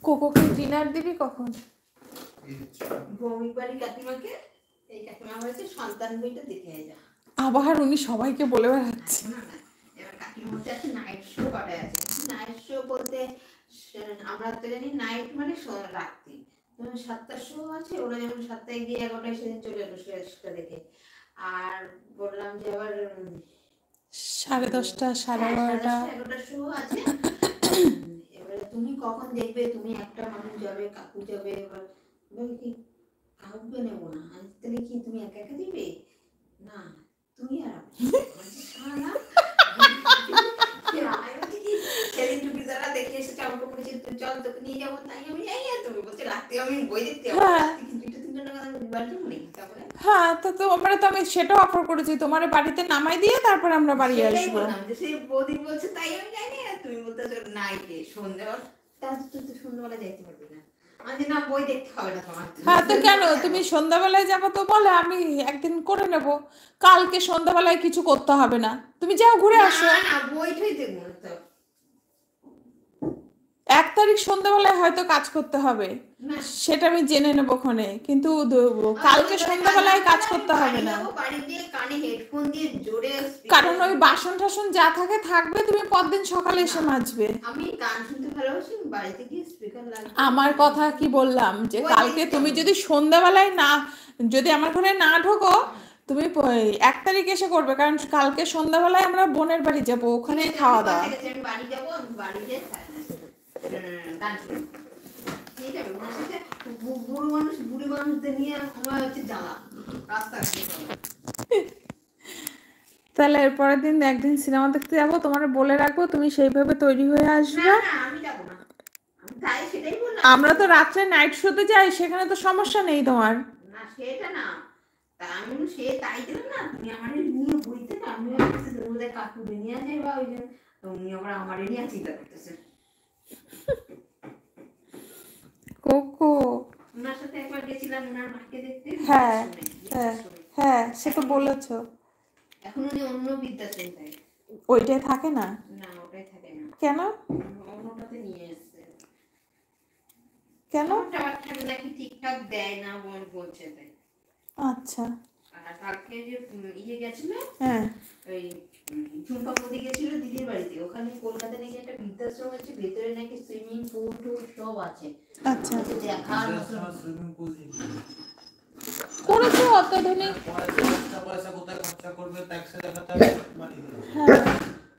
কোকোকে dinner দিবি কখন? ভৌমিক বাড়ি কাকিমাকে, এই কাকিমা হয়েছে সন্তান বইটা দেখে যা। আবার উনি সবাইকে বলে বেড়াচ্ছে। এবার কাকিমা হচ্ছে একটা নাইট শো পাঠায় আছে। নাইট শো বলতে আমরা তো জানি নাইট মানে রাত্রি, 7টার শো আছে, ওরা যেমন 7টায় গিয়ে 11টায় সেদিন চলে এলো সেটা দেখে। আর বললাম যে আবার 10:30, 11:30। 11টার শো আছে। এবারে তুমি কখন দেখবে? তুমি একটা মানুষ যাবে, কাকু যাবে, এবার কি কাউকে নেবো না। তাহলে কি তুমি একা একা দিবে? না তুমি আর সেদিন টুপি দ্বারা দেখে এসেছে, আমাকে বলেছে তুই চল তোকে নিয়ে যাবো। তাই আমি যাই। আর তুমি বলছে রাত্রে আমি বই দেখতে যাবো, হ্যাঁ, তো তোমরা তো আমি সেটাও অফার করেছি, তোমার বাড়িতে নামাই দিয়ে তারপর আমরা বাড়ি আসবো। সেই বৌদি বলছে তাই আমি যাইনি। আর তুমি বলতেছো নাইটে সন্ধ্যাবেলা, তাহলে তুই তো সন্ধ্যাবেলা যাইতে পারবি না। আমি না বই দেখতে হবে না তোমার। হ্যাঁ, তো কেন তুমি সন্ধ্যাবেলায় যাবো? তো বলে আমি একদিন করে নেব, কালকে সন্ধ্যাবেলায় কিছু করতে হবে না, তুমি যাও ঘুরে আসো। না বইটাই দেখবো তো। 1 তারিখ সন্ধ্যাবেলায় হয়তো কাজ করতে হবে, সেটা আমি জেনে নেবো ক্ষণে, কিন্তু কালকে সন্ধ্যাবেলায় কাজ করতে হবে না। কারণ ওই বাসন টাসন যা থাকে থাকবে, তুমি পরদিন সকালে এসে মাজবে। আমি গান শুনতে ভালোবাসি, বাড়িতে গিয়ে স্পিকার লাগাই। আমার কথা কি বললাম যে কালকে তুমি যদি সন্ধ্যাবেলায় না, যদি আমার ঘরে না ঢোকো, তুমি 1 তারিখ এসে করবে, কারণ কালকে সন্ধ্যাবেলায় আমরা বোনের বাড়ি যাবো, ওখানে খাওয়া দাওয়া। আমি বাড়ি যাবো, বাড়িতে গান শুনবো। ঠিক আছে, বুড়ো মানুষ বুড়ি মানুষদের নিয়ে আমার হচ্ছে জ্বালা রাস্তা। তাহলে এরপরের দিন একদিন সিনেমা দেখতে যাবো, তোমার বলে রাখবো, তুমি সেইভাবে তৈরি হয়ে আসবে। আমি যাবো না, তাই সেটাই বললাম। আমরা তো রাত্রে নাইট শোতে যাই, সেখানে তো সমস্যা নেই তোমার। না সেটা না, তা আমি সে তাই দিলাম না, তুমি আমার নিয়ে বইতে না, আমি ওদের কাকু নিয়ে আসে বা ওই যে উনি আবার আমার নিয়ে চিন্তা করতেছে। কোকো ওনার সাথে একবার গেছিলাম ওনার মাকে দেখতে। হ্যাঁ হ্যাঁ হ্যাঁ, সে তো বলেছো। এখন উনি অন্য বিদ্যাশ্রম থাকে। ওইটাই থাকে না? না ওটাই থাকে না। কেন? অন্যটাতে নিয়ে এসেছে। কেন? টাকা থাকে নাকি ঠিকঠাক দেয় না বলছে তাই। আচ্ছা। আর কালকে যে ইয়ে গেছিল, হ্যাঁ, ওই ঝুমকা মোদি গেছিল দিদির বাড়িতে, ওখানে কলকাতা নাকি একটা বৃদ্ধাশ্রম আছে, ভেতরে নাকি সুইমিং পুল টুল সব আছে। আচ্ছা, দেখার করেছো অত্যাধুনিক।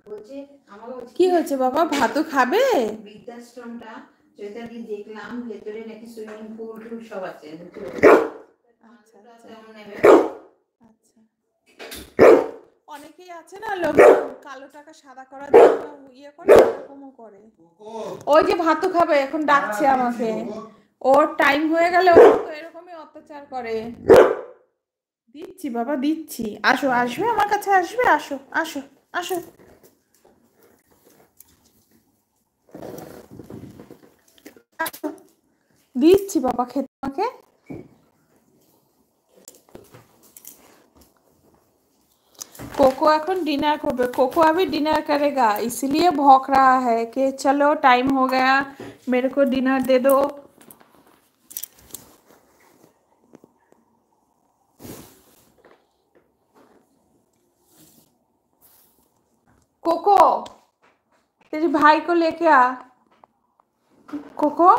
বলছে আমাকে কি হয়েছে বাবা, ভাতও খাবে? বৃদ্ধাশ্রমটা চৈতালি দেখলাম, ভেতরে নাকি সুইমিং পুল টুল সব আছে। আচ্ছা আচ্ছা, অনেকেই আছে না লোক কালো টাকা সাদা করার জন্য ইয়ে করে, এরকমও করে। ওই যে ভাতও খাবে, এখন ডাকছে আমাকে, ওর টাইম হয়ে গেলে ও তো এরকমই অত্যাচার করে। দিচ্ছি বাবা দিচ্ছি, আসো, আসবে আমার কাছে, আসবে, আসো আসো আসো। দিচ্ছি बाबा खेत के। कोको এখন डिनर করবে, कोको अभी डिनर करेगा, इसलिए भौंक रहा है कि चलो टाइम हो गया, मेरे को डिनर दे दो। कोको तेरे भाई को लेके आ। कोको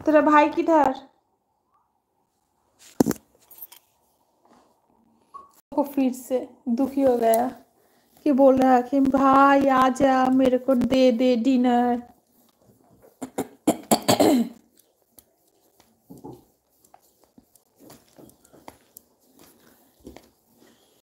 तेरा भाई किधर? को फिर से दुखी हो गया कि बोल रहा है कि भाई आ जा, मेरे को दे दे डिनर।